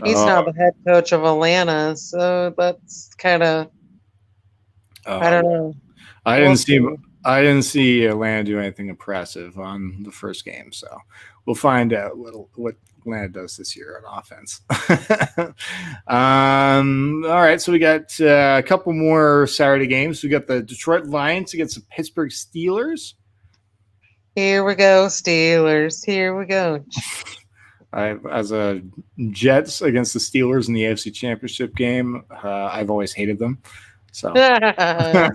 He's now the head coach of Atlanta, so that's kind of I don't know. I didn't see Atlanta do anything impressive on the first game, so we'll find out what Atlanta does this year on offense. All right, so we got a couple more Saturday games. We got the Detroit Lions against the Pittsburgh Steelers. Here we go, Steelers. Here we go. As a Jets against the Steelers in the AFC Championship game, I've always hated them. So yeah,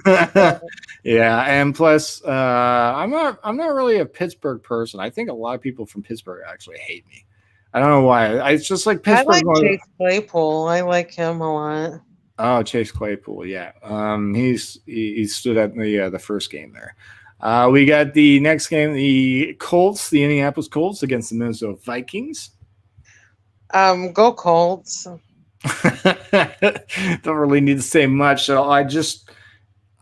and plus I'm not really a Pittsburgh person. I think a lot of people from Pittsburgh actually hate me. I don't know why. It's just like Pittsburgh. I like Chase Claypool. I like him a lot. Oh, Chase Claypool, yeah. He stood at the first game there. We got the next game, the Indianapolis Colts against the Minnesota Vikings. Go Colts. Don't really need to say much. So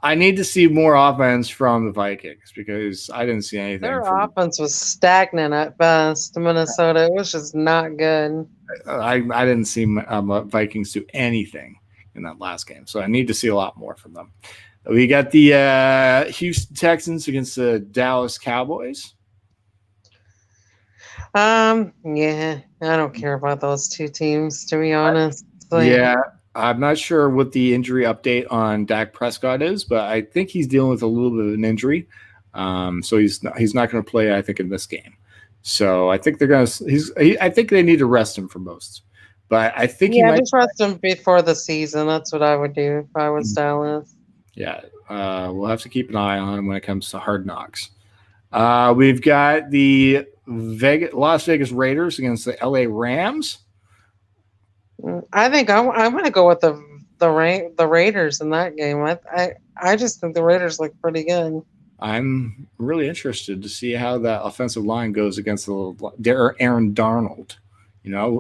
I need to see more offense from the Vikings because I didn't see anything. Their offense was stagnant at best. Minnesota, it was just not good. I didn't see Vikings do anything in that last game, so I need to see a lot more from them. We got the Houston Texans against the Dallas Cowboys. Yeah, I don't care about those two teams, to be honest. Yeah, I'm not sure what the injury update on Dak Prescott is, but I think he's dealing with a little bit of an injury. So he's not going to play, I think, in this game. So I think I think they need to rest him for most. But I think just rest him before the season. That's what I would do if I was Dallas. Yeah, we'll have to keep an eye on him when it comes to Hard Knocks. We've got the Las Vegas Raiders against the LA Rams. I think I'm going to go with the Raiders in that game. I just think the Raiders look pretty good. I'm really interested to see how that offensive line goes against Aaron Darnold.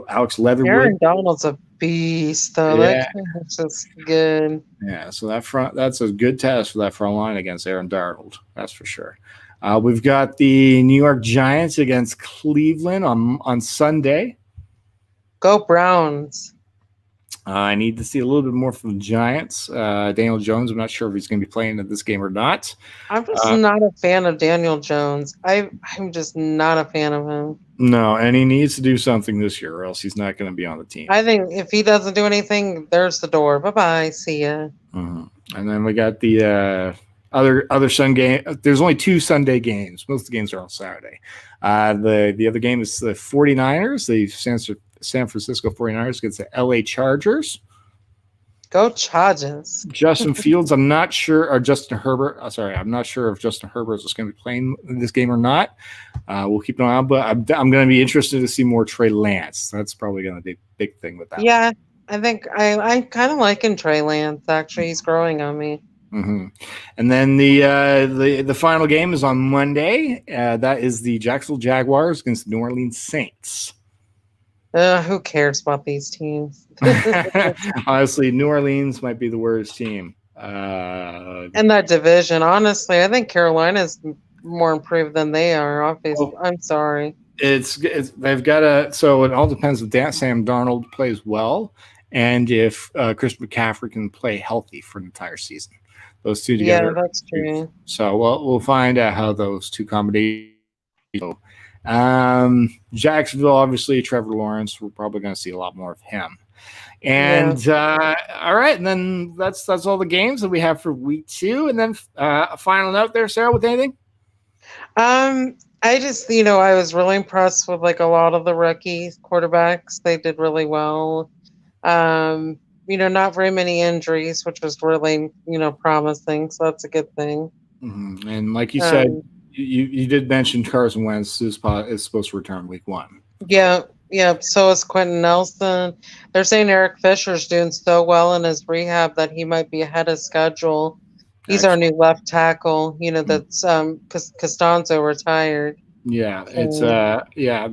Alex Leatherwood. Aaron Donald's a beast, though. Yeah. That guy's just good. Yeah, so that's a good test for that front line against Aaron Darnold. That's for sure. We've got the New York Giants against Cleveland on Sunday. Go Browns. I need to see a little bit more from the Giants. Daniel Jones, I'm not sure if he's going to be playing in this game or not. I'm just not a fan of Daniel Jones. I'm just not a fan of him. No, and he needs to do something this year or else he's not going to be on the team. I think if he doesn't do anything, there's the door. Bye-bye. See ya. Mm-hmm. And then we got the other Sunday game. There's only 2 Sunday games. Most of the games are on Saturday. The other game is the 49ers, the San Francisco 49ers against the LA Chargers. Go Chargers. Justin Fields, I'm not sure, or Justin Herbert. I'm not sure if Justin Herbert is going to be playing in this game or not. We'll keep an eye on, but I'm going to be interested to see more Trey Lance. That's probably going to be a big thing with that. Yeah, I think I kind of liking Trey Lance. Actually, he's growing on me. Mm-hmm. And then the final game is on Monday. That is the Jacksonville Jaguars against the New Orleans Saints. Who cares about these teams? Honestly, New Orleans might be the worst team. In that division, honestly, I think Carolina's more improved than they are. Obviously, I'm sorry. They've got to. So it all depends if Sam Darnold plays well, and if Chris McCaffrey can play healthy for an entire season. Those two together. Yeah, that's true. So we'll find out how those two combinations go. Jacksonville, obviously, Trevor Lawrence. We're probably going to see a lot more of him. And all right, and then that's all the games that we have for week 2. And then a final note there, Sarah, with anything? I just, I was really impressed with like a lot of the rookie quarterbacks. They did really well. Not very many injuries, which was really, promising. So that's a good thing. Mm-hmm. And like you said, you did mention Carson Wentz is supposed to return week 1. Yeah. So is Quentin Nelson. They're saying Eric Fisher's doing so well in his rehab that he might be ahead of schedule. He's our new left tackle. That's Costanzo retired. Yeah, it's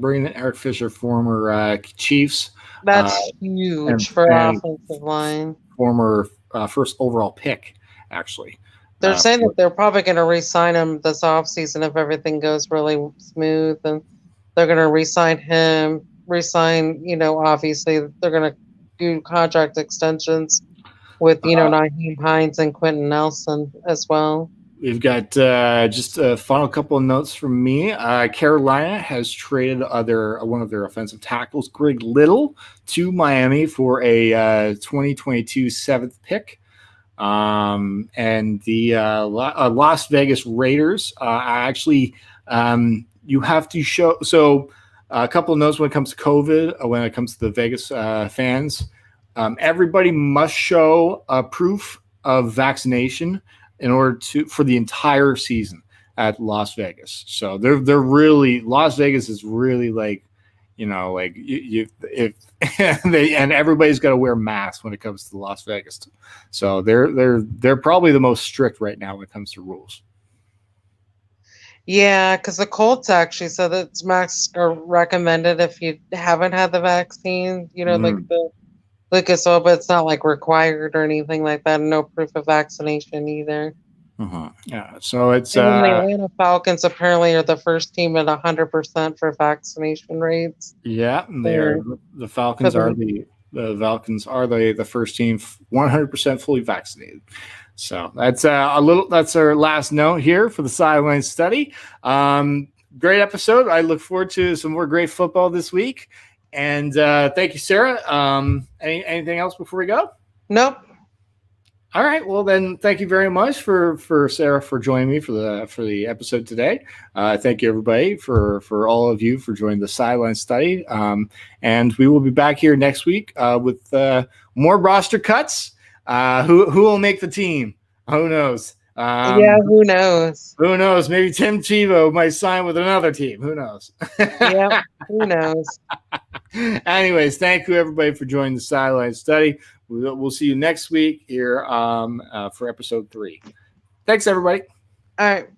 bringing in Eric Fisher, former Chiefs. That's huge for offensive line. Former first overall pick, actually. They're saying that they're probably going to re-sign him this offseason if everything goes really smooth, and they're going to re-sign him. Obviously they're going to do contract extensions with, Nyheim Hines and Quentin Nelson as well. We've got just a final couple of notes from me. Carolina has traded one of their offensive tackles, Greg Little, to Miami for a 2022 7th pick. And the Las Vegas Raiders actually you have to show. So a couple of notes when it comes to COVID, when it comes to the Vegas fans, everybody must show proof of vaccination in order for the entire season at Las Vegas. So they're really, Las Vegas is really like, if and everybody's got to wear masks when it comes to Las Vegas. So they're probably the most strict right now when it comes to rules. Yeah, because the Colts actually said that masks are recommended if you haven't had the vaccine. Like the Lucas, but it's not like required or anything like that. No proof of vaccination either. Mm-hmm. Yeah, so it's the Atlanta Falcons apparently are the first team at 100% for vaccination rates. Yeah, the Falcons are the first team 100% fully vaccinated. So that's that's our last note here for the Sideline Study. Great episode. I look forward to some more great football this week. And thank you, Sarah. Anything else before we go? Nope. All right. Well, then, thank you very much for Sarah for joining me for the episode today. Thank you, everybody, for all of you for joining the Sideline Study. And we will be back here next week with more roster cuts. Who will make the team? Who knows? Who knows? Who knows? Maybe Tim Tebow might sign with another team. Who knows? Yeah, who knows? Anyways, thank you, everybody, for joining the Sideline Study. We'll see you next week here for episode 3. Thanks, everybody. All right.